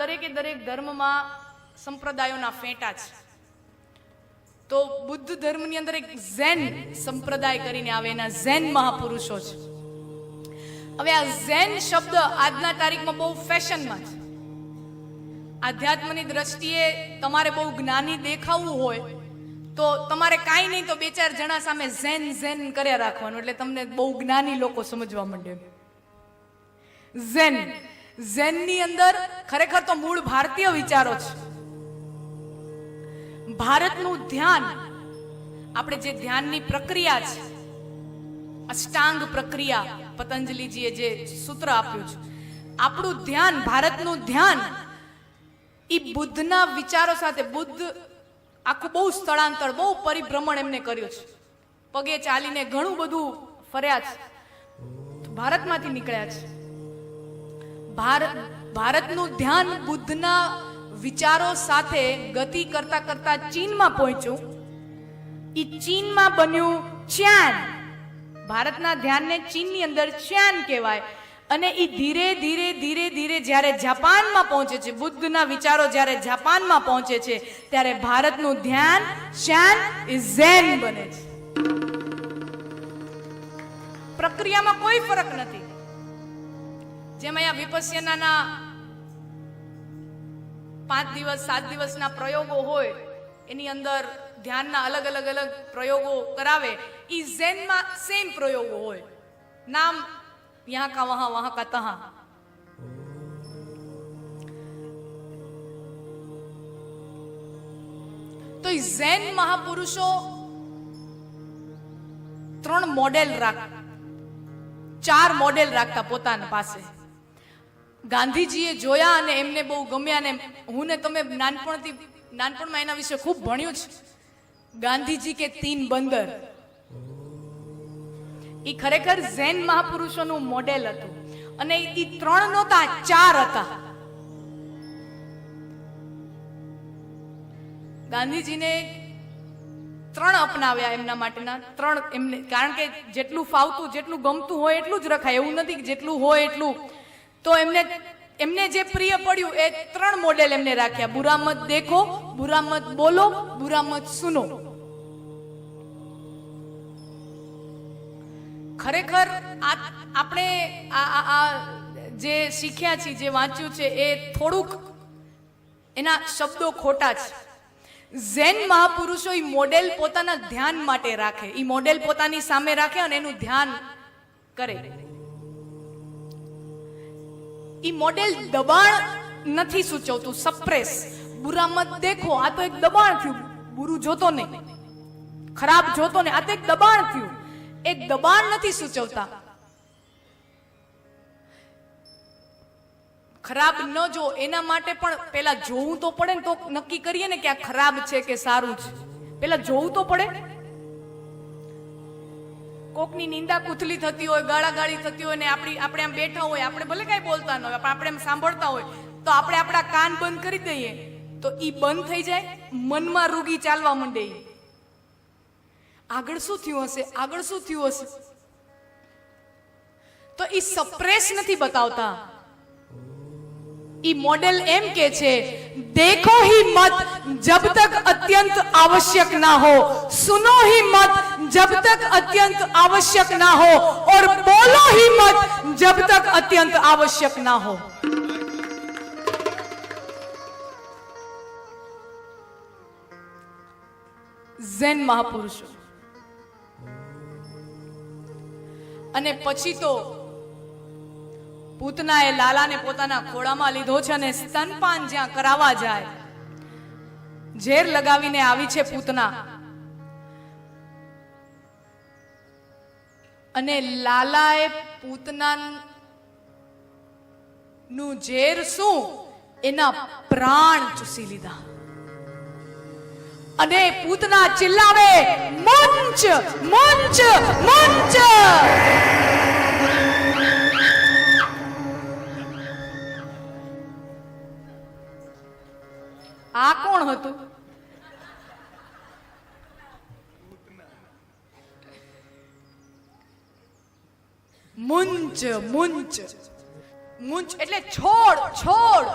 દરેકે દરેક ધર્મમાં સંપ્રદાયોના ફેંટા છે. તો બુદ્ધ ધર્મની અંદર એક ઝેન સંપ્રદાય કરીને આવે, એના ઝેન મહાપુરુષો છે. હવે આ ઝેન શબ્દ આજના તારીખમાં બહુ ફેશનમાં છે. આધ્યાત્મની દ્રષ્ટિએ તમારે બહુ જ્ઞાની દેખાવું હોય તો તમારે કાંઈ નહીં તો બે ચાર જણા સામે ઝેન ઝેન કર્યા રાખવાનું, એટલે તમને બહુ જ્ઞાની લોકો સમજવા માંડે. ઝેનની અંદર ખરેખર તો મૂળ ભારતીય વિચારો છે. ભારતનું ધ્યાન, આપણે જે ધ્યાનની પ્રક્રિયા છે, અષ્ટાંગ પ્રક્રિયા, પતંજલિજીએ જે સૂત્ર આપ્યું છે, આપણું ધ્યાન, ભારતનું ધ્યાન એ બુદ્ધના વિચારો સાથે, બુદ્ધ આખું બહુ સ્થળાંતર, બહુ પરિભ્રમણ એમને કર્યું છે. પગે ચાલીને ઘણું બધું ફર્યા છે, ભારતમાંથી નીકળ્યા છે. ભારતનું ધ્યાન બુદ્ધના વિચારો સાથે ગતિ કરતા કરતા ચીનમાં પહોંચ્યું. એ ચીનમાં બન્યું ચ્યાન. ભારતના ધ્યાનને ચીનની અંદર ચ્યાન કહેવાય. અને એ ધીરે ધીરે ધીરે ધીરે જ્યારે જાપાનમાં પહોંચે છે, બુદ્ધના વિચારો જ્યારે જાપાનમાં પહોંચે છે, ત્યારે ભારતનું ધ્યાન શ્યાન એ ઝેન બને છે. પ્રક્રિયામાં કોઈ ફરક નથી. જેમ અહીંયા વિપસ્યનાના 5 દિવસ 7 દિવસના પ્રયોગો હોય, એની અંદર ધ્યાનના અલગ અલગ અલગ પ્રયોગો કરાવે, ઈ ઝેનમાં સેમ પ્રયોગો હોય. નામ यहाँ का वहां, वहां का तहां. તો ઝેન મહાપુરુષો 3 મોડેલ રાખતા, 4 મોડેલ રાખતા પોતાના પાસે. ગાંધીજીએ જોયા અને એમને બહુ ગમ્યા. અને હું ને તમે નાનપણમાં એના વિશે ખૂબ ભણ્યું છે. ગાંધીજી કે 3 બંદર, એ ખરેખર ઝેન મહાપુરુષોનું મોડેલ હતું. અને એ 3 નહોતા, 4 હતા. ગાંધીજીને 3 અપનાવ્યા એમના માટેના 3 એમને, કારણ કે જેટલું ફાવતું, જેટલું ગમતું હોય એટલું જ રખાય, એવું નથી કે જેટલું હોય એટલું. તો એમને જે પ્રિય પડ્યું એ 3 મોડેલ એમને રાખ્યા. બુરા મત દેખો, બુરા મત બોલો, બુરા મત સુનો. ખરેખર આપણે આ જે શીખ્યા છીએ, જે વાંચ્યું છે, એ થોડુંક એના શબ્દો ખોટા છે. ઝેન મહાપુરુષો એ મોડેલ પોતાના ધ્યાન માટે રાખે, એ મોડેલ પોતાની સામે રાખે અને એનું ધ્યાન કરે. એ મોડેલ દબાણ નથી સૂચવતું, સપ્રેસ. બુરા મત દેખો, આ તો એક દબાણ થયું. બુરું જોતો નહીં, ખરાબ જોતો નહીં, આ તો એક દબાણ થયું. એક દબાણ નથી સૂચવતા. ખરાબ ન જો, એના માટે પણ પેલા જોવું તો પડે ને, તો નક્કી કરીએ ને કે આ ખરાબ છે કે સારું છે. પેલા જોવું તો પડે. કોકની નિંદા કુથલી થતી હોય, ગાળાગાળી થતી હોય ને આપણે આમ બેઠા હોય, આપણે ભલે કઈ બોલતા ન હોય, આપણે એમ સાંભળતા હોય, તો આપણે આપણા કાન બંધ કરી દઈએ તો ઈ બંધ થઈ જાય. મનમાં રૂગી ચાલવા માંડે. આગળ શું થયું હશે, આગળ શું થયું હશે. તો ઈ સપ્રેસ નથી બતાવતા. ઈ મોડેલ એમ કે છે, देखो ही मत जब तक अत्यंत आवश्यक ना हो, सुनो ही मत जब तक अत्यंत आवश्यक ना हो, और बोलो ही मत जब तक अत्यंत आवश्यक ना हो. ઝેન મહાપુરુષો. અને પછી તો પૂતનાએ લાલાને પોતાના ખોળામાં લીધો છે અને સ્તનપાન જ્યાં કરાવવા જાય, ઝેર લગાવીને આવી છે પૂતના. અને લાલાએ પૂતનાનું ઝેર શું, એના પ્રાણ ચૂસી લીધા. અને પૂતના ચિલ્લાવે, મુંચ મુંચ મુંચ. આ કોણ હતું? મુંચ મુંચ મુંચ એટલે છોડ છોડ.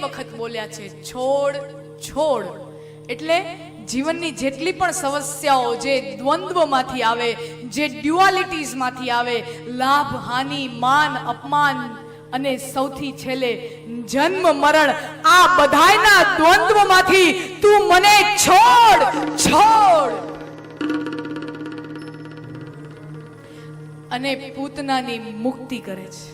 વખત બોલ્યા છે, છોડ છોડ. એટલે જીવનની જેટલી પણ સમસ્યાઓ જે દ્વંદ્વમાંથી આવે, જે ડ્યુઆલિટીઝમાંથી આવે, લાભ હાનિ, માન અપમાન અને સૌથી છેલ્લે જન્મ મરણ, આ બધાયના દ્વંદ્વમાંથી તું મને છોડ છોડ. અને પૂતનાની મુક્તિ કરે છે.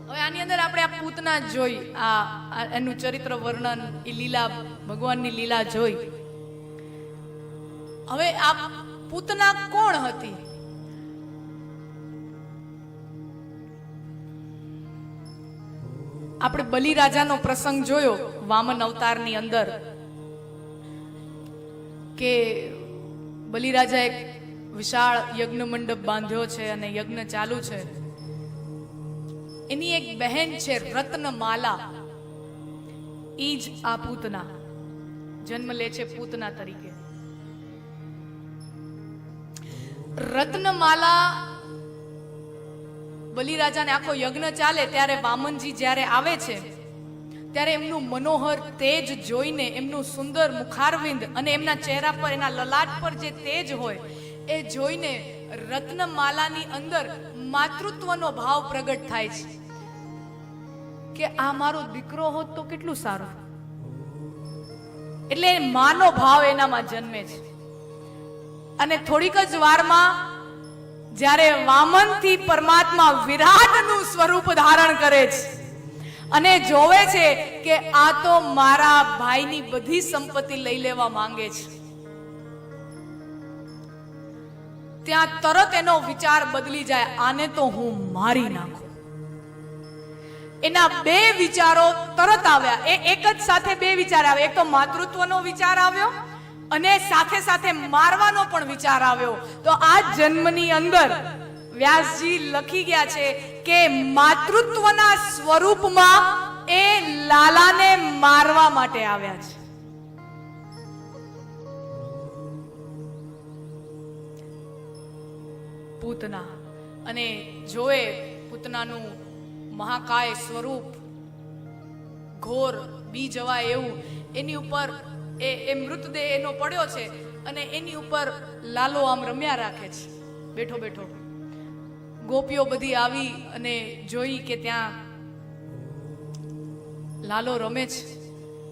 હવે આની અંદર આપણે આ પૂતના જોઈ, આ એનું ચરિત્ર વર્ણન, એ લીલા, ભગવાનની લીલા જોઈ. હવે આ પૂતના કોણ હતી? આપણે બલિરાજાનો પ્રસંગ જોયો વામન અવતારની અંદર, કે બલિરાજા એક વિશાળ યજ્ઞ મંડપ બાંધ્યો છે અને યજ્ઞ ચાલુ છે. એની એક બહેન છે રત્નમાલા, ઈ જ આ પૂતના જન્મ લે છે પૂતના તરીકે. રત્નમાલા, બલિરાજાને આખો યજ્ઞ ચાલે ત્યારે વામનજી જ્યારે આવે છે ત્યારે એમનું મનોહર તેજ જોઈને, એમનું સુંદર મુખારવિંદ અને એમના ચહેરા પર, એના લલાટ પર જે તેજ હોય એ જોઈને રત્નમાલાની અંદર માતૃત્વનો ભાવ પ્રગટ થાય છે કે આ મારો દીકરો હોત તો કેટલું સારું. એટલે માનો ભાવ એનામાં જન્મે છે. અને થોડીક જ વારમાં જ્યારે વામનથી પરમાત્મા વિરાટનું સ્વરૂપ ધારણ કરે છે અને જોવે છે કે આ તો મારા ભાઈની બધી સંપત્તિ લઈ લેવા માંગે છે, ત્યાં તરત એનો વિચાર બદલી જાય, આને તો હું મારી નાખું. એના બે વિચારો તરત આવ્યા. એ એક જ સાથે બે વિચાર આવ્યા. એક તો માતૃત્વનો વિચાર આવ્યો અને સાથે સાથે મારવાનો પણ વિચાર આવ્યો. તો આ જન્મની અંદર વ્યાસજી લખી ગયા છે કે માતૃત્વના સ્વરૂપમાં એ લાલાને મારવા માટે આવ્યા છે. પૂતના અને જોએ પૂતનાનું મહાકાય સ્વરૂપ, ઘોર બી જવાય એવું, એની ઉપર એ મૃતદેહ એનો પડ્યો છે અને એની ઉપર લાલો આમ રમ્યા રાખે છે બેઠો બેઠો. ગોપીઓ બધી આવી અને જોઈ કે ત્યાં લાલો રમે છે.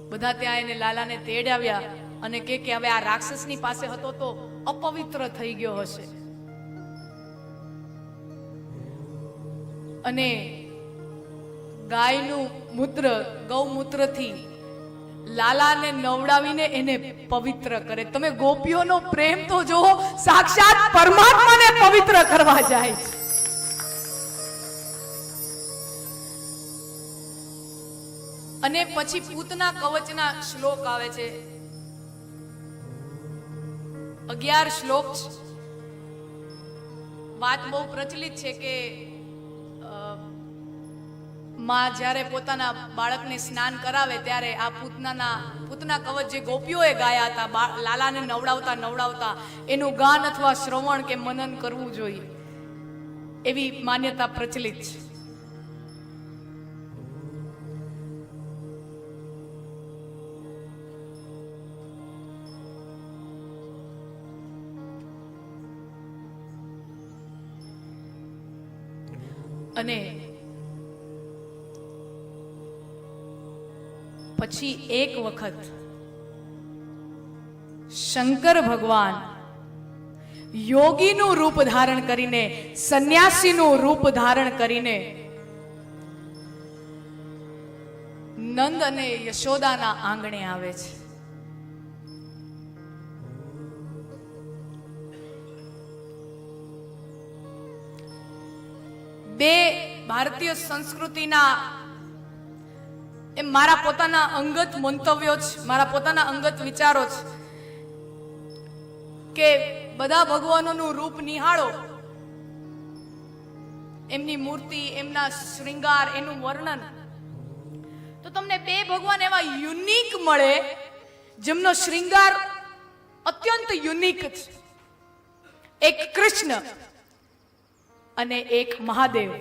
બધા ત્યાં એને લાલાને તેડાવ્યા અને કે હવે આ રાક્ષસની પાસે હતો તો અપવિત્ર થઈ ગયો હશે. અને ગાયનું મૂત્ર, ગૌમૂત્રથી લાલાને નવડાવીને એને પવિત્ર કરે. તમે ગોપીઓનો પ્રેમ તો જોવો, સાક્ષાત પરમાત્માને પવિત્ર કરવા જાય. અને પછી પૂતના કવચના શ્લોક આવે છે, 11 શ્લોક. વાત બહુ પ્રચલિત છે કે માં જ્યારે પોતાના બાળકને સ્નાન કરાવે ત્યારે આ પૂતના કવચ જે ગોપીઓએ ગાયા હતા, લાલાને નવડાવતા એનું ગાન અથવા શ્રવણ કે મનન કરવું જોઈએ, એવી માન્યતા પ્રચલિત છે. અને પછી એક વખત શંકર ભગવાન યોગીનું રૂપ ધારણ કરીને, સંન્યાસીનું રૂપ ધારણ કરીને નંદ અને યશોદાના આંગણે આવે છે. બે ભારતીય સંસ્કૃતિના એ મારા પોતાના અંગત મંતવ્યો છે, મારા પોતાના અંગત વિચારો છે કે બધા ભગવાનોનું રૂપ નિહાળો, એમની મૂર્તિ, એમના શૃંગાર, એનું વર્ણન, તો તમને બે ભગવાન એવા યુનિક મળે જેમનો શૃંગાર અત્યંત યુનિક છે. એક કૃષ્ણ અને એક મહાદેવ.